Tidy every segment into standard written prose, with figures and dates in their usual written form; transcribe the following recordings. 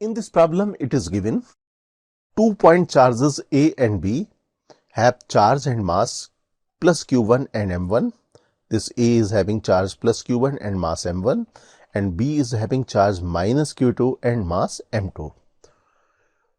In this problem, it is given 2-point charges A and B have charge and mass plus Q1 and M1. This A is having charge plus Q1 and mass M1, and B is having charge minus Q2 and mass M2.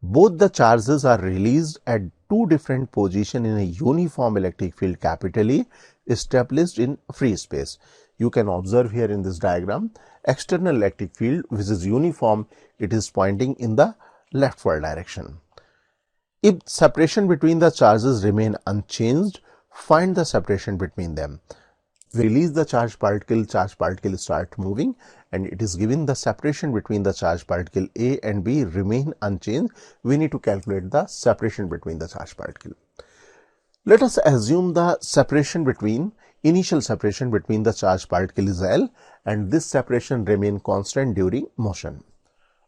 Both the charges are released at two different positions in a uniform electric field capital E established in free space. You can observe here in this diagram, external electric field which is uniform, it is pointing in the leftward direction. If separation between the charges remain unchanged, find the separation between them. Release the charged particle start moving, and it is given the separation between the charged particle A and B remain unchanged. We need to calculate the separation between the charged particle. Let us assume the initial separation between the charged particle is L, and this separation remain constant during motion.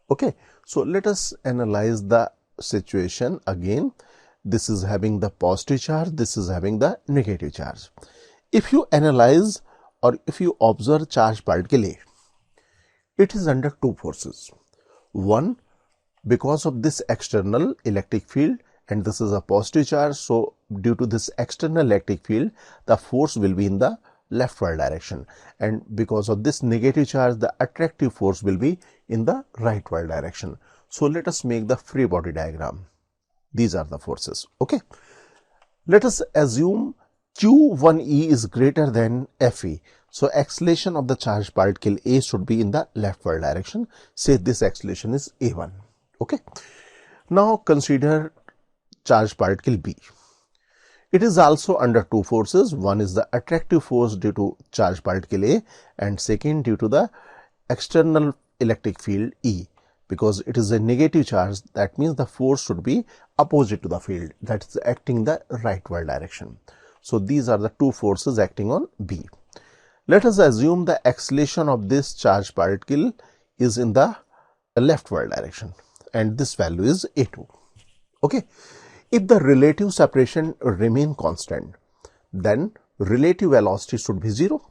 Okay, so let us analyze the situation again. This is having the positive charge, this is having the negative charge. If you analyze or if you observe charged particle A, it is under two forces. One, because of this external electric field, and this is a positive charge, so due to this external electric field, the force will be in the leftward direction, and because of this negative charge, the attractive force will be in the rightward direction. So let us make the free body diagram. These are the forces. Okay, let us assume Q1E is greater than Fe. So acceleration of the charged particle A should be in the leftward direction. Say this acceleration is A1. Okay, now consider charged particle B. It is also under two forces. One is the attractive force due to charged particle A, and second due to the external electric field E. Because it is a negative charge, that means the force should be opposite to the field, that is acting the rightward direction. So these are the two forces acting on B. Let us assume the acceleration of this charged particle is in the leftward direction, and this value is A2. Okay, if the relative separation remain constant, then relative velocity should be 0.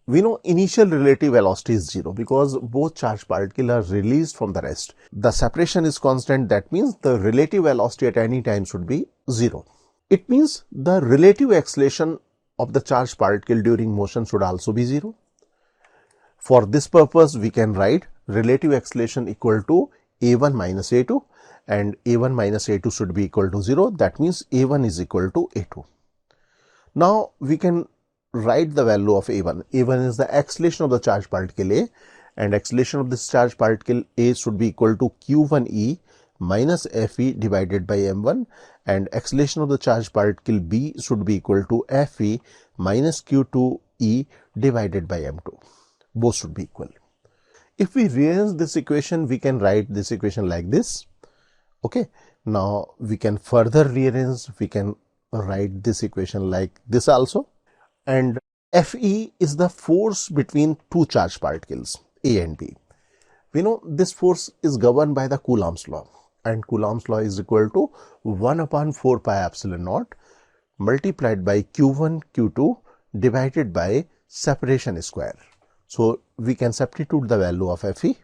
We know initial relative velocity is 0 because both charged particles are released from the rest. The separation is constant, that means the relative velocity at any time should be 0. It means the relative acceleration of the charged particle during motion should also be 0. For this purpose, we can write relative acceleration equal to A1 minus A2, and A1 minus A2 should be equal to 0. That means A1 is equal to A2. Now we can write the value of A1. A1 is the acceleration of the charged particle A, and acceleration of this charged particle A should be equal to Q1E minus Fe divided by M1, and acceleration of the charged particle B should be equal to Fe minus Q2E divided by M2. Both should be equal. If we rearrange this equation, we can write this equation like this. Okay, now we can further rearrange, we can write this equation like this also. And Fe is the force between two charged particles A and B. We know this force is governed by the Coulomb's law, and Coulomb's law is equal to 1 upon 4 pi epsilon naught multiplied by Q1 Q2 divided by separation square. So we can substitute the value of Fe.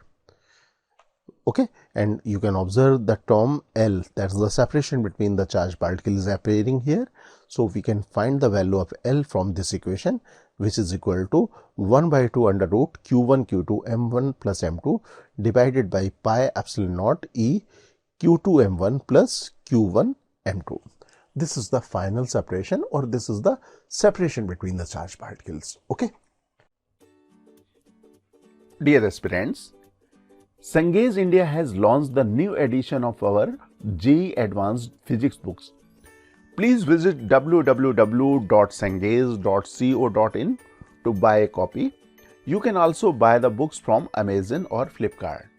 Okay, and you can observe the term L, that's the separation between the charged particles, appearing here. So we can find the value of L from this equation, which is equal to 1 by 2 under root Q1 Q2 M1 plus M2 divided by pi epsilon naught E Q2 M1 plus Q1 M2. This is the final separation, or this is the separation between the charged particles. Okay. Dear aspirants, Cengage India has launched the new edition of our JEE Advanced Physics books. Please visit www.cengage.co.in to buy a copy. You can also buy the books from Amazon or Flipkart.